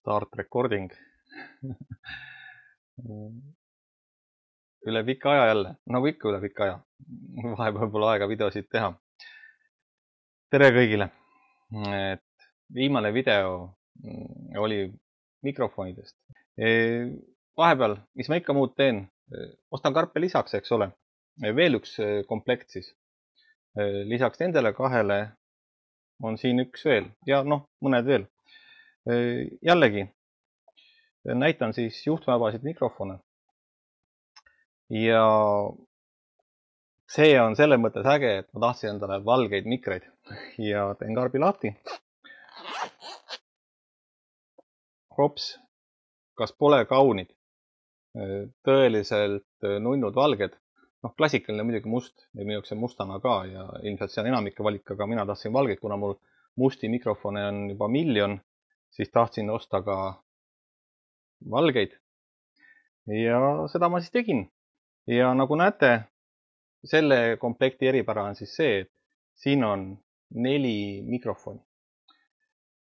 Start recording. Üle pika aja jälle, nagu ikka üle pika aja. Vahepeal pole aega videosid teha. Tere kõigile. Viimane video oli mikrofonidest. Vahepeal, mis ma ikka muud teen, ostan karpe lisaks, eks ole. Veel üks komplekt siis. Lisaks nendele kahele on siin üks veel ja mõned veel. Jällegi näitan siis juhtmevabasid mikrofone. Ja see on selle mõttes äge, et ma tahtsin endale valgeid mikreid ja teen karbi lahti. Hops, kas pole kaunid? Tõeliselt nunnud valged. Klassikaline muidugi must ja minu jaoks on mustana ka ja ilmselt see on enamike valik, aga mina tahtsin valgeid, kuna mul musti mikrofone on juba 1 000 000, siis tahtsin osta ka valgeid. Ja seda ma siis tegin. Ja nagu näete, selle komplekti eripära on siis see, et siin on 4 mikrofoni.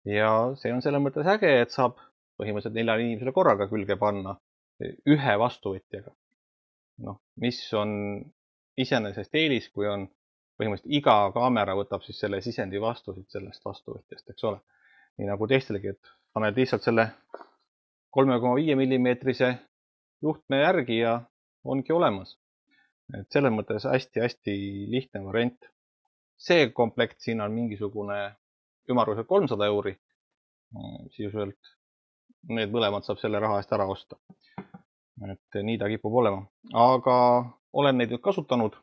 Ja see on selle mõttes äge, et saab põhimõtteliselt 4 inimesele korraga külge panna ühe vastuvõtjaga. Mis on iseenesest eelis, kui on põhimõtteliselt iga kaamera võtab siis selle sisendi vastu sellest vastuvõtjast, eks ole. Nii nagu teistelegi, et paned lihtsalt selle 3,5 mm juhtme järgi ja ongi olemas. Et selles mõttes hästi-hästi lihtne variant. See komplekt siin on mingisugune ümarguselt 300 €. Sisuliselt need mõlemad saab selle raha eest ära osta. Et nii ta kipub olema. Aga olen neid nüüd kasutanud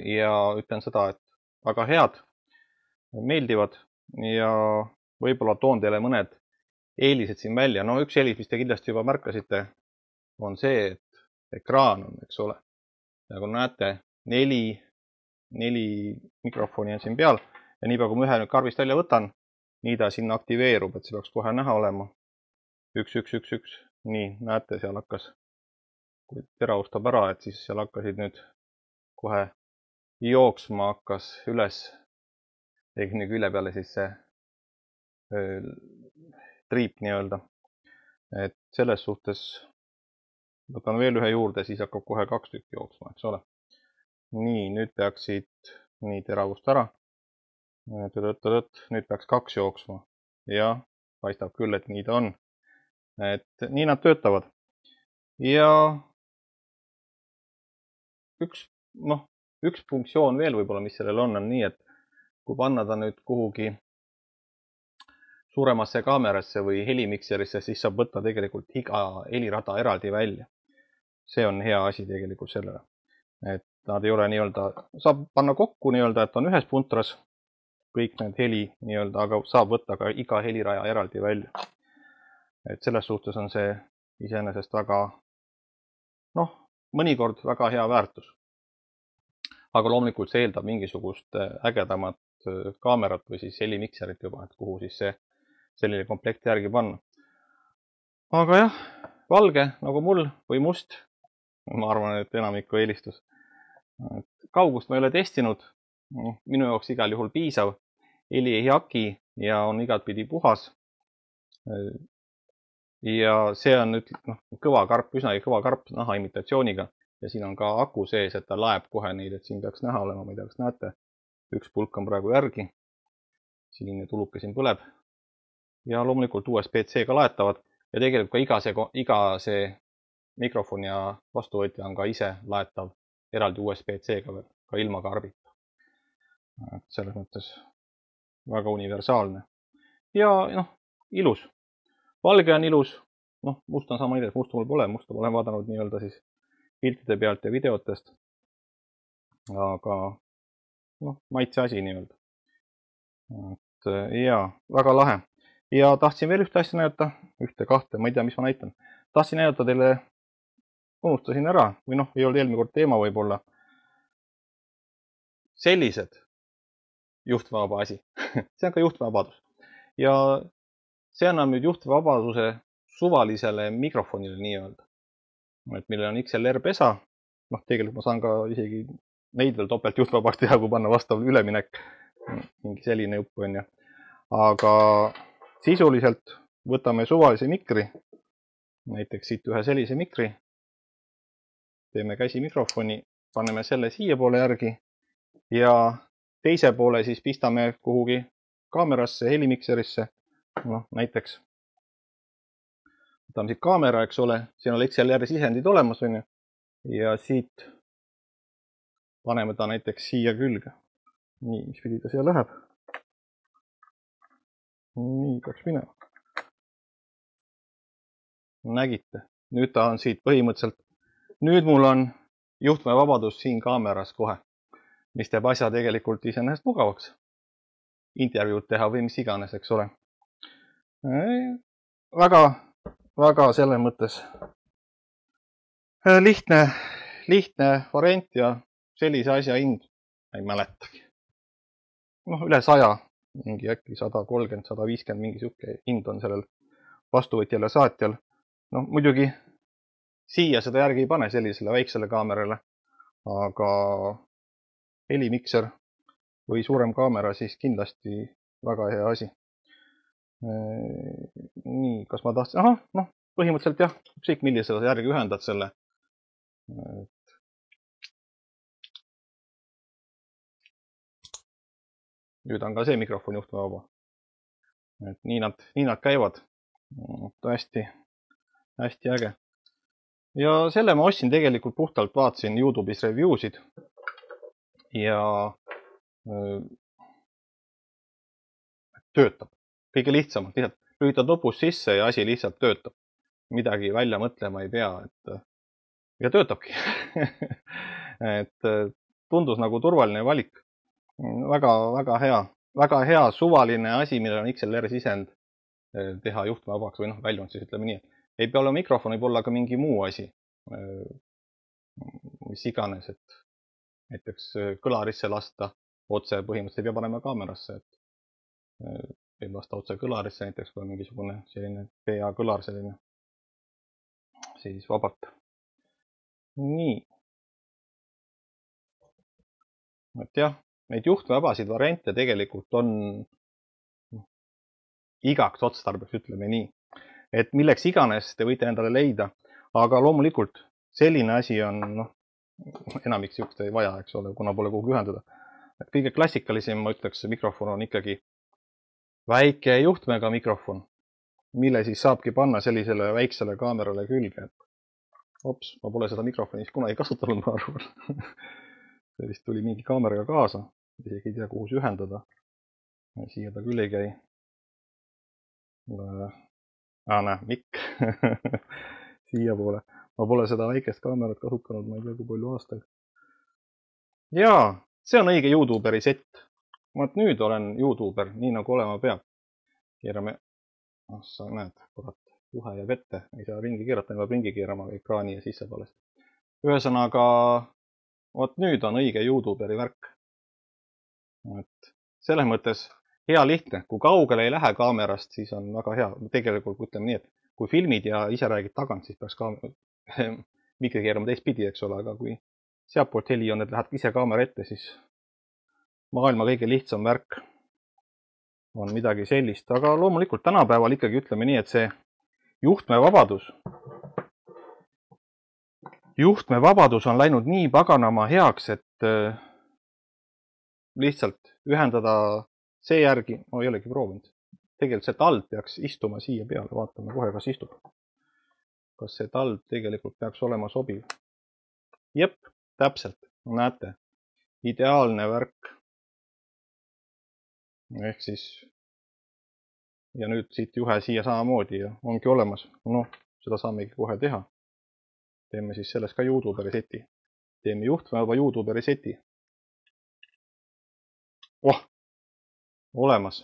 ja ütlen seda, et väga head, meeldivad ja võib-olla toon teile mõned eelised siin välja. Üks eelis, mis te kindlasti juba märkasite, on see, et ekraan on, eks ole. Ja kui näete, 4 mikrofoni on siin peal ja nii kui ma ühe nüüd karbist välja võtan, nii ta sinna aktiveerub, et see peaks kohe näha olema. 1, 1, 1, 1. Nii, näete, seal hakkas, kui teravustab ära, et siis seal hakkasid nüüd kohe jooksma hakkas üles. Ehk külje peale siis see triip nii-öelda. Et selles suhtes võtan veel ühe juurde, siis hakkab kohe 2 tükki jooksma, eks ole. Nii, nüüd peaksid nii teravust ära. Nüüd peaks 2 jooksma. Ja paistab küll, et nii ta on. Et nii nad töötavad. Ja üks funktsioon veel võib-olla, mis sellel on nii, et kui panna ta nüüd kuhugi suuremasse kaamerasse või helimikserisse, siis saab võtta tegelikult iga helirada eraldi välja. See on hea asi tegelikult sellele. Et nad ei ole nii-öelda, saab panna kokku nii-öelda, et on ühes puntras kõik need heli nii-öelda, aga saab võtta ka iga heliraja eraldi välja. Et selles suhtes on see iseenesest väga, mõnikord väga hea väärtus. Aga loomulikult see eeldab mingisugust ägedamat kaamerat või siis helimikserit juba, et kuhu siis see selline komplekt järgi panna. Aga jah, valge nagu mul või must, ma arvan, et enamiku eelistus. Kaugust ma ei ole testinud, minu jaoks igal juhul piisav. Heli ei haki ja on igatpidi puhas. Ja see on nüüd kõva karp, üsnagi kõva karp naha imitatsiooniga. Ja siin on ka aku sees, et ta laeb kohe neid, et siin peaks näha olema, ma ei tea, kas näete. Üks pulk on praegu järgi. Sinine tuluke siin põleb. Ja loomulikult USB-C ka laetavad. Ja tegelikult ka iga see mikrofon ja vastuvõtja on ka ise laetav eraldi USB-C-ga veel, ka ilma karbita. Selles mõttes väga universaalne. Ja ilus. Valge on ilus. Must on sama idee, musta mul pole. Musta ma olen vaadanud nii-öelda siis piltide pealt ja videotest. Aga maitse asi nii-öelda. Ja väga lahe. Ja tahtsin veel ühte asja näidata. Ühte, kahte, ma ei tea, mis ma näitan. Tahtsin näidata teile, unustasin ära, või ei olnud eelmine kord teema võib-olla. Sellised juhtmevaba asi. See on ka juhtmevabadus. Ja see annab nüüd juhtmevabaduse suvalisele mikrofonile nii-öelda. Et millel on XLR pesa. Tegelikult ma saan ka isegi neid veel topelt juhtmevabaks teha, kui panna vastav üleminek. Mingi selline jupp on ja. Aga sisuliselt võtame suvalise mikri, näiteks siit ühe sellise mikri, teeme käsimikrofoni, paneme selle siia poole järgi ja teise poole siis pistame kuhugi kaamerasse, helimikserisse, noh näiteks võtame siit kaamera, eks ole, siin on XLR sisendid olemas, on ju, ja siit paneme ta näiteks siia külge. Nii, mis pidi ta siia läheb? Nii, peaks minema. Nägite, nüüd ta on siit põhimõtteliselt. Nüüd mul on juhtmevabadus siin kaameras kohe, mis teeb asja tegelikult iseenesest mugavaks. Intervjuud teha või mis iganes, eks ole. Väga selles mõttes lihtne variant ja sellise asja hind ei mäletagi. Noh, üle 100, mingi äkki 130, 150, mingi siuke hind on sellel vastuvõtjal ja saatjal. No muidugi siia seda järgi ei pane sellisele väiksele kaamerale, aga helimikser või suurem kaamera siis kindlasti väga hea asi. Nii, kas ma tahtsin, noh, põhimõtteliselt jah, ükskõik millisele järgi ühendad selle. Nüüd on ka see mikrofon juhtmevaba. Et nii nad käivad. Hästi äge. Ja selle ma ostsin tegelikult puhtalt, vaatasin YouTube'is review'sid ja töötab. Kõige lihtsamalt, lihtsalt lülitad nupust sisse ja asi lihtsalt töötab. Midagi välja mõtlema ei pea, ja töötabki. Et tundus nagu turvaline valik. Väga hea suvaline asi, millel on XLR sisend teha juhtmevabaks või noh, väljund siis ütleme nii. Ei pea olema mikrofon, võib olla ka mingi muu asi, mis iganes, et näiteks kõlarisse lasta otse, põhimõtteliselt ei pea panema kaamerasse, et võib lasta otse kõlarisse, näiteks kui on mingisugune selline PA kõlar selline, siis vabalt. Nii. Et jah, neid juhtmevabasid variante tegelikult on igaks otstarbeks, ütleme nii. Et milleks iganes te võite endale leida, aga loomulikult selline asi on, noh, enamik siukest ei vaja, eks ole, kuna pole kuhugi ühendada. Kõige klassikalisem, ma ütleks, mikrofon on ikkagi väike juhtmega mikrofon, mille siis saabki panna sellisele väiksele kaamerale külge. Ops, ma pole seda mikrofoni kunagi kasutanud, ma arvan. See vist tuli mingi kaameraga kaasa, isegi ei tea, kuhu see ühendada. Siia ta küll ei käi. Näe, mikk. Siia poole. Ma pole seda väikest kaamerat kasutanud, ma ei tea kui palju aastaid. Jaa, see on õige YouTuberi sett. Vaat nüüd olen YouTuber, nii nagu olema peab. Keerame, sa näed, kurat, juhe jääb ette. Ei saa ringi keerata, peab ringi keerama ekraani ja sisse palest. Ühesõnaga, vaat nüüd on õige YouTuberi värk. Et selles mõttes hea lihtne, kui kaugele ei lähe kaamerast, siis on väga hea. Tegelikult ütleme nii, et kui filmid ja ise räägid tagant, siis peaks mikri keerama teistpidi, eks ole, aga kui sealtpoolt heli on, et lähed ise kaamera ette, siis maailma kõige lihtsam värk on midagi sellist. Aga loomulikult tänapäeval ikkagi ütleme nii, et see juhtmevabadus on läinud nii paganama heaks, et lihtsalt ühendada see järgi, ma ei olegi proovinud. Tegelikult see tald peaks istuma siia peale, vaatame kohe, kas istub. Kas see tald tegelikult peaks olema sobiv? Jep, täpselt, näete, ideaalne värk. Ehk siis, ja nüüd siit juhe siia samamoodi ja ongi olemas. Noh, seda saamegi kohe teha. Teeme siis sellest ka YouTuberi seti. Teeme juhtmevaba YouTuberi seti. Olemas.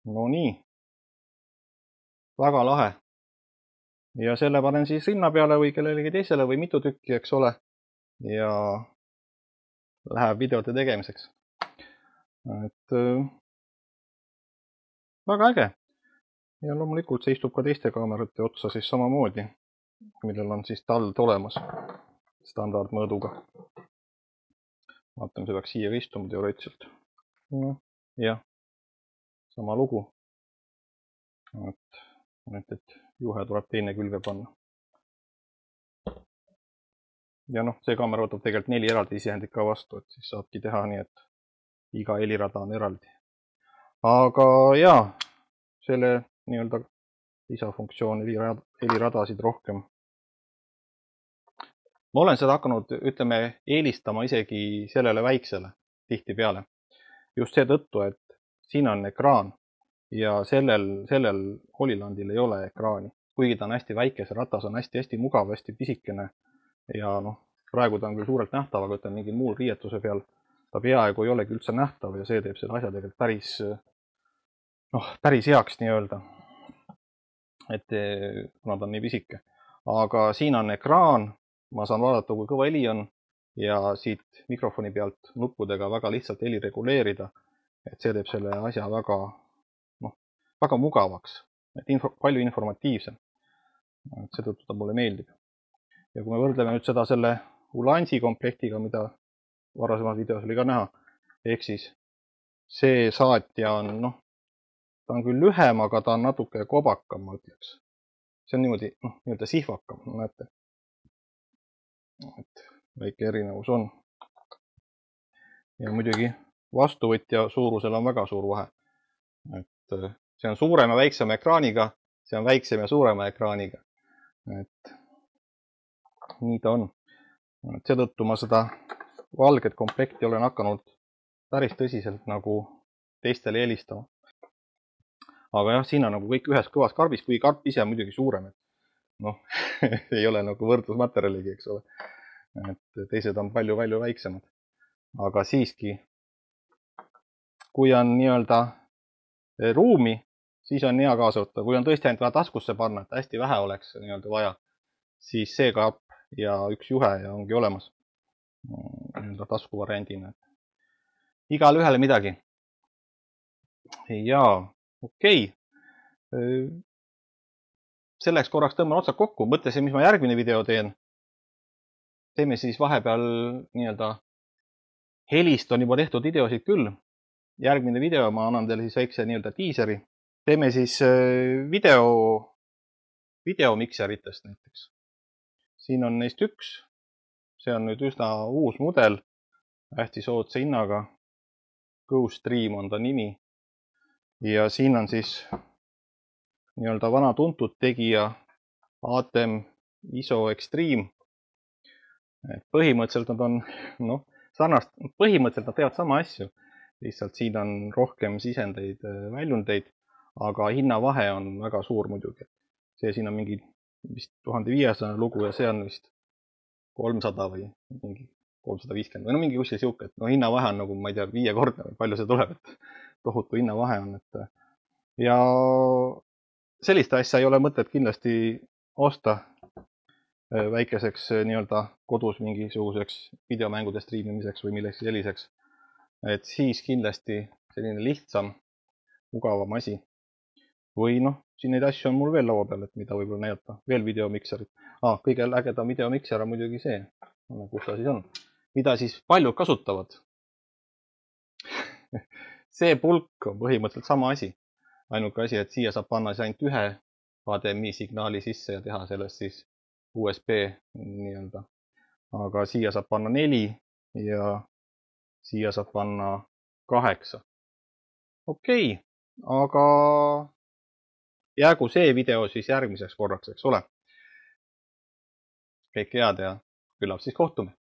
No nii. Väga lahe. Ja selle panen siis rinna peale või kellelegi teisele või mitu tükki, eks ole. Ja läheb videote tegemiseks. Et väga äge. Ja loomulikult see istub ka teiste kaamerate otsa siis samamoodi, millel on siis tald olemas standardmõõduga. Vaatame, see peaks siia istuma teoreetiliselt. Jah, sama lugu. et juhe tuleb teine külge panna. Ja noh, see kaamera võtab tegelikult 4 eraldi sisendit ka vastu, et siis saabki teha nii, et iga helirada on eraldi. Aga jaa, selle nii-öelda lisafunktsioon heliradasid rohkem. Ma olen seda hakanud, ütleme, eelistama isegi sellele väiksele tihtipeale. Just seetõttu, et siin on ekraan ja sellel Holylandil ei ole ekraani. Kuigi ta on hästi väike, see ratas on hästi mugav, hästi pisikene ja noh, praegu ta on küll suurelt nähtav, aga ütleme mingi muul riietuse peal ta peaaegu ei olegi üldse nähtav ja see teeb selle asja tegelikult päris heaks nii-öelda. Et kuna ta on nii pisike. Aga siin on ekraan, ma saan vaadata, kui kõva heli on ja siit mikrofoni pealt nuppudega väga lihtsalt heli reguleerida. Et see teeb selle asja väga mugavaks, palju informatiivsem. Seetõttu ta mulle meeldib. Ja kui me võrdleme nüüd seda selle Ulanzi komplektiga, mida varasemas videos oli ka näha, ehk siis see saatja on, ta on küll lühem, aga ta on natuke kobakam, ma ütleks. See on niimoodi, nii-öelda sihvakam, näete. Et väike erinevus on. Ja muidugi vastuvõtja suurusel on väga suur vahe. Et see on suurema ja väiksema ekraaniga, see on väiksem ja suurema ekraaniga. Et nii ta on. Seetõttu ma seda valget komplekti olen hakanud päris tõsiselt nagu teistele helistama. Aga jah, siin on nagu kõik ühes kõvas karbis, kui karp ise on muidugi suurem. Ei ole nagu võrdlusmaterjaligi, eks ole. Et teised on palju väiksemad. Aga siiski, kui on nii-öelda ruumi, siis on hea kaasa võtta. Kui on tõesti ainult vaja taskusse panna, et hästi vähe oleks nii-öelda vaja, siis see karp ja üks juhe ja ongi olemas taskuvariandina. Igal ühele midagi. Jaa, okei. Selleks korraks tõmban otsad kokku. Mõtlesin, mis ma järgmine video teen. Teeme siis vahepeal nii-öelda helist on juba tehtud videosid küll. Järgmine video ma annan teile siis väikse nii-öelda tiiseri. Teeme siis videomikseritest näiteks. Siin on neist üks. See on nüüd üsna uus mudel. Hästi soodsa hinnaga. GoStream on ta nimi. Ja siin on siis nii-öelda vana tuntud tegija ATEM ISO Extreme. Põhimõtteliselt nad on sarnast. Põhimõtteliselt nad teevad sama asju. Lihtsalt siin on rohkem sisendeid, väljundeid, aga hinnavahe on väga suur muidugi. See siin on mingi vist 1500 lugu ja see on vist 300 või mingi 350 või mingi kuskil siuke, et hinnavahe on nagu, ma ei tea, 5-kordne või palju see tuleb, et tohutu hinnavahe on. Ja sellist asja ei ole mõtet kindlasti osta väikeseks nii-öelda kodus mingisuguseks videomängude striimimiseks või milleks selliseks. Et siis kindlasti selline lihtsam, mugavam asi. Või siin neid asju on mul veel laua peal, et mida võib-olla näidata. Veel videomikserid. Kõige ägedam videomikser on muidugi see. Kus ta siis on? Mida siis paljud kasutavad. See pulk on põhimõtteliselt sama asi. Ainuke asi, et siia saab panna ainult ühe HDMI signaali sisse ja teha sellest siis USB nii-öelda. Aga siia saab panna 4 ja siia saab panna 8. Okei, aga jäägu see video siis järgmiseks korraks, eks ole. Kõike head ja küllap siis kohtume.